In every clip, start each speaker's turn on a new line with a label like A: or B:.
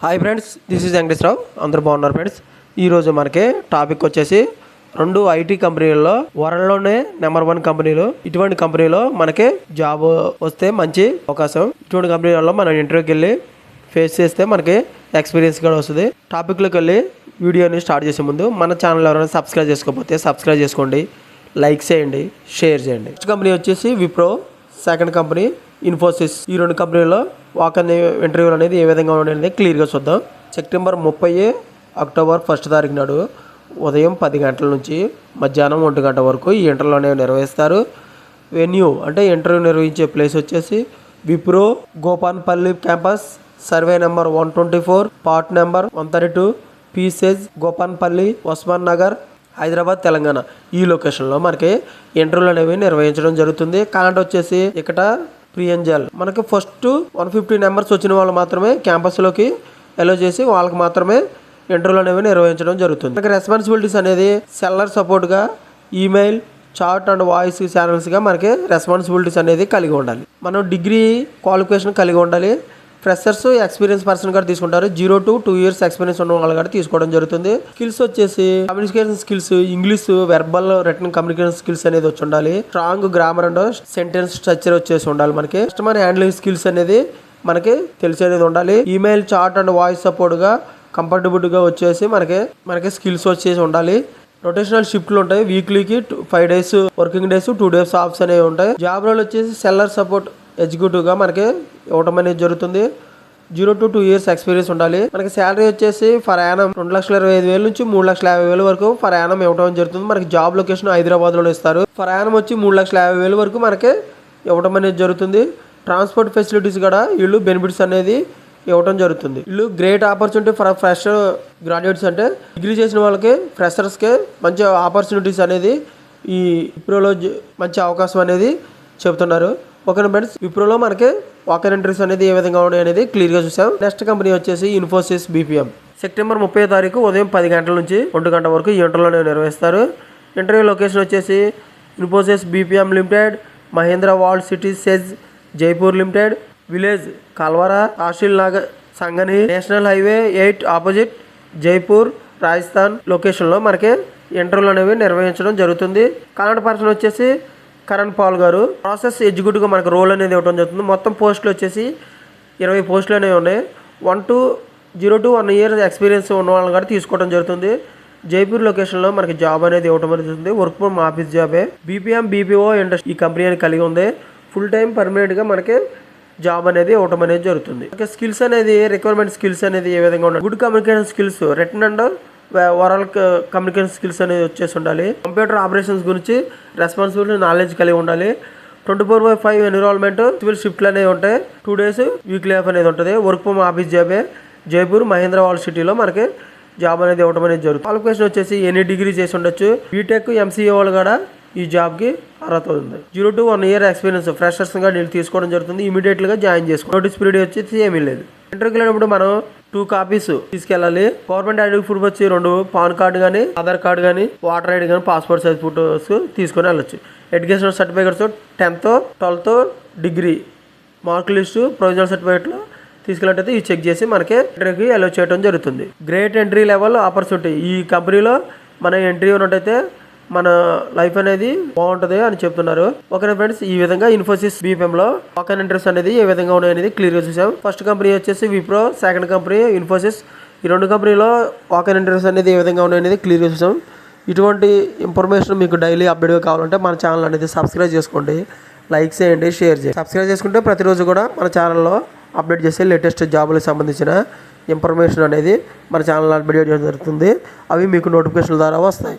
A: Hi friends, this is Venkateswara Rao. అందరూ బాగున్నారు friends. ఈరోజు మనకి టాపిక్ వచ్చేసి 2 ఐటీ కంపెనీల్లో వరల్డ్లోనే నెంబర్ 1 కంపెనీలు. ఇటువంటి కంపెనీలో మనకి జాబ్ వస్తే మంచి అవకాశం. ఇటువంటి కంపెనీలలో మనం ఇంటర్వ్యూకి వెళ్ళి ఫేస్ చేస్తే మనకి ఎక్స్పీరియన్స్ కూడా వస్తుంది. టాపిక్లోకి వెళ్ళి వీడియోని స్టార్ట్ చేసే ముందు మన ఛానల్ ఎవరైనా సబ్స్క్రైబ్ చేసుకోకపోతే సబ్స్క్రైబ్ చేసుకోండి, లైక్ చేయండి, షేర్ చేయండి. నెక్స్ట్ కంపెనీ వచ్చేసి విప్రో, సెకండ్ కంపెనీ ఇన్ఫోసిస్. ఈ 2 కంపెనీల్లో వాకన్ ఇంటర్వ్యూలు అనేది ఏ విధంగా ఉండేది క్లియర్గా చూద్దాం. సెప్టెంబర్ 30, అక్టోబర్ 1 తారీఖు నాడు ఉదయం 10 గంటల నుంచి మధ్యాహ్నం 1 గంట వరకు ఈ ఇంటర్వ్యూలు అనేవి నిర్వహిస్తారు. వెన్యూ అంటే ఇంటర్వ్యూ నిర్వహించే ప్లేస్ వచ్చేసి Wipro Gopanpally campus, survey number 124, part number 132, పీసేజ్ గోపాన్పల్లి, ఉస్మాన్ నగర్, హైదరాబాద్, తెలంగాణ. ఈ లొకేషన్లో మనకి ఇంటర్వ్యూలు అనేవి నిర్వహించడం జరుగుతుంది. కాంట వచ్చేసి ఇక్కడ ప్రియంజల్. మనకి ఫస్ట్ 150 నెంబర్స్ వచ్చిన వాళ్ళు మాత్రమే క్యాంపస్లోకి అలో చేసి వాళ్ళకి మాత్రమే ఇంటర్వ్యూలు అనేవి నిర్వహించడం జరుగుతుంది. మనకి రెస్పాన్సిబిలిటీస్ అనేది సెల్లర్ సపోర్ట్గా ఈమెయిల్, చాట్ అండ్ వాయిస్ ఛానల్స్గా మనకి రెస్పాన్సిబిలిటీస్ అనేది కలిగి ఉండాలి. మనం డిగ్రీ క్వాలిఫికేషన్ కలిగి ఉండాలి. ఫ్రెషర్స్, ఎక్స్పీరియన్స్ పర్సన్ కూడా తీసుకుంటారు. 0 to 2 years ఎక్స్పీరియన్స్ ఉన్న వాళ్ళు కూడా తీసుకోవడం జరుగుతుంది. స్కిల్స్ వచ్చేసి communication skills, English verbal written communication skills అనేది వచ్చి ఉండాలి. Strong grammar and sentence structure వచ్చేసి ఉండాలి. మనకి కస్టమర్ హ్యాండ్లింగ్ స్కిల్స్ అనేది మనకి తెలిసేది ఉండాలి. Email, chat and voice support గా కంఫర్టబుల్ గా వచ్చేసి మనకి స్కిల్స్ వచ్చేసి ఉండాలి. రొటేషనల్ షిఫ్ట్లు ఉంటాయి. వీక్లీకి 5 days working days, 2 days offs అనేవి ఉంటాయి. జాబ్ రోల్ వచ్చేసి సెల్లర్ సపోర్ట్ ఎగ్జిక్యూటివ్గా మనకి ఇవ్వటం అనేది జరుగుతుంది. 0 to 2 years ఎక్స్పీరియన్స్ ఉండాలి. మనకి శాలరీ వచ్చేసి ఫర్ యానం 2,25,000 నుంచి 3,50,000 వరకు ఫర్ యానం ఇవ్వడం జరుగుతుంది. మనకి జాబ్ లొకేషన్ హైదరాబాద్లో ఇస్తారు. ఫర్ యానం వచ్చి 3,50,000 వరకు మనకి ఇవ్వడం అనేది జరుగుతుంది. ట్రాన్స్పోర్ట్ ఫెసిలిటీస్ కూడా వీళ్ళు బెనిఫిట్స్ అనేది ఇవ్వడం జరుగుతుంది. వీళ్ళు great opportunity for fresh graduates, అంటే డిగ్రీ చేసిన వాళ్ళకి ఫ్రెషర్స్కి మంచి ఆపర్చునిటీస్ అనేది ఈ విప్రోలో మంచి అవకాశం అనేది చెబుతున్నారు. ఓకే ఫ్రెండ్స్, విప్రోలో మనకి వాకర్ ఇంటర్వ్యూస్ అనేది ఏ విధంగా ఉన్నాయి అనేది క్లియర్గా చూసాం. నెక్స్ట్ కంపెనీ వచ్చేసి ఇన్ఫోసిస్ బీపీఎం. సెప్టెంబర్ 30 తారీఖు ఉదయం 10 గంటల నుంచి 1 గంట వరకు ఈ ఇంటర్వ్యూలో నిర్వహిస్తారు. ఇంటర్వ్యూ లొకేషన్ వచ్చేసి Infosys BPM limited, Mahindra world city SEZ, Jaipur limited, village Kalwara, tehsil Nagar, Sangani, national highway 8 opposite, Jaipur, Rajasthan లొకేషన్లో మనకి ఇంటర్వ్యూలు అనేవి నిర్వహించడం జరుగుతుంది. కాంటాక్ట్ పర్సన్ వచ్చేసి కరణ్ పాల్ గారు. ప్రాసెస్ ఎగ్జిక్యూటివ్గా మనకు రోల్ అనేది ఇవ్వడం జరుగుతుంది. మొత్తం పోస్టులు వచ్చేసి 20 పోస్టులు అనేవి ఉన్నాయి. 0 to 1 year ఎక్స్పీరియన్స్ ఉన్న వాళ్ళని కూడా తీసుకోవడం జరుగుతుంది. జైపూర్ లొకేషన్లో మనకి జాబ్ అనేది ఇవ్వడం జరుగుతుంది. వర్క్ ఫ్రమ్ ఆఫీస్ జాబే. బీపీఎం బీపీఓ ఇండస్ట్రీ ఈ కంపెనీ అనేది కలిగి ఉంది. ఫుల్ టైం పర్మనెంట్గా మనకి జాబ్ అనేది ఇవ్వడం అనేది జరుగుతుంది. స్కిల్స్ అనేది రిక్వైర్మెంట్ స్కిల్స్ అనేది ఏ విధంగా ఉండాలి? Good communication skills, written and overall communication skills అనేది వచ్చేసి ఉండాలి. కంప్యూటర్ ఆపరేషన్స్ గురించి రెస్పాన్సిబిలిటీ నాలెడ్జ్ కలిగి ఉండాలి. 24/5 ఎన్విరాన్మెంట్, సివిల్ షిఫ్ట్లు అనేవి ఉంటాయి. 2 days వీక్లీ ఆఫ్ అనేది ఉంటుంది. వర్క్ ఫ్రమ్ ఆఫీస్ జాబే. జైపూర్, మహేంద్ర వాల్డ్ సిటీలో మనకి జాబ్ అనేది ఇవ్వడం అనేది జరుగుతుంది. క్వాలిఫికేషన్ వచ్చేసి ఎనీ డిగ్రీ చేసి ఉండొచ్చు. బీటెక్, ఎంసీఏ వాళ్ళు కూడా ఈ జాబ్కి అర్హత ఉంది. 0 to 1 year ఎక్స్పీరియన్స్ ఫ్రెషర్స్గా నేను తీసుకోవడం జరుగుతుంది. ఇమీడియట్గా జాయిన్ చేసుకోండి. నోటీస్ పీరియడ్ వచ్చేసి ఏమీ లేదు. ఇంటర్వ్యూకి వెళ్ళినప్పుడు మనం 2 copies తీసుకెళ్ళాలి. గవర్నమెంట్ ఐడి ప్రూఫ్ వచ్చి 2 పాన్ కార్డు కానీ, ఆధార్ కార్డు కానీ, వాటర్ ఐడి కానీ, పాస్పోర్ట్ సైజ్ ఫోటోస్ తీసుకొని వెళ్ళొచ్చు. Education certificates 10th, 12th degree mark list, provisional సర్టిఫికేట్లు తీసుకెళ్ళినట్టయితే ఇవి చెక్ చేసి మనకి ఇంటర్వ్యూకి అలో చేయడం జరుగుతుంది. Great entry level opportunity. ఈ కంపెనీలో మన ఎంట్రీ ఉన్నట్టయితే మన లైఫ్ అనేది బాగుంటుంది అని చెప్తున్నారు. ఓకే ఫ్రెండ్స్, ఈ విధంగా ఇన్ఫోసిస్ బీపీఎంలో వాకన్ ఇంటర్వ్యూస్ అనేది ఏ విధంగా ఉన్నాయి అనేది క్లియర్గా చూసాం. ఫస్ట్ కంపెనీ వచ్చేసి విప్రో, సెకండ్ కంపెనీ ఇన్ఫోసిస్. ఈ 2 కంపెనీలో వాకన్ ఇంటర్వ్యూస్ అనేది ఏ విధంగా ఉన్నాయి అనేది క్లియర్గా చూసాం. ఇటువంటి ఇన్ఫర్మేషన్ మీకు డైలీ అప్డేట్గా కావాలంటే మన ఛానల్ అనేది సబ్స్క్రైబ్ చేసుకోండి, లైక్ చేయండి, షేర్ చేయండి. సబ్స్క్రైబ్ చేసుకుంటే ప్రతిరోజు కూడా మన ఛానల్లో అప్డేట్ చేసే లేటెస్ట్ జాబులకు సంబంధించిన ఇన్ఫర్మేషన్ అనేది మన ఛానల్లో అప్డేట్ చేయడం జరుగుతుంది. అవి మీకు నోటిఫికేషన్ ద్వారా వస్తాయి.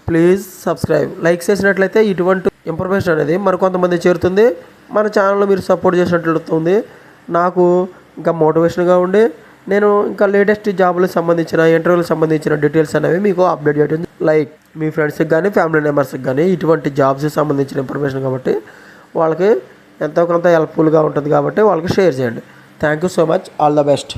A: Please subscribe. లైక్ చేసినట్లయితే ఇటువంటి ఇన్ఫర్మేషన్ అనేది మరికొంతమంది చేరుతుంది. మన ఛానల్లో మీరు సపోర్ట్ చేసినట్లవుతుంది. నాకు ఇంకా మోటివేషన్గా ఉండి నేను ఇంకా లేటెస్ట్ జాబులకు సంబంధించిన, ఇంటర్వ్యూలకు సంబంధించిన డీటెయిల్స్ అనేవి మీకు అప్డేట్ చేయడం. లైక్ మీ ఫ్రెండ్స్కి కానీ, ఫ్యామిలీ మెంబర్స్కి కానీ ఇటువంటి జాబ్స్కి సంబంధించిన ఇన్ఫర్మేషన్ కాబట్టి వాళ్ళకి ఎంతో కొంత హెల్ప్ఫుల్గా ఉంటుంది కాబట్టి వాళ్ళకి షేర్ చేయండి. Thank you so much. All the best.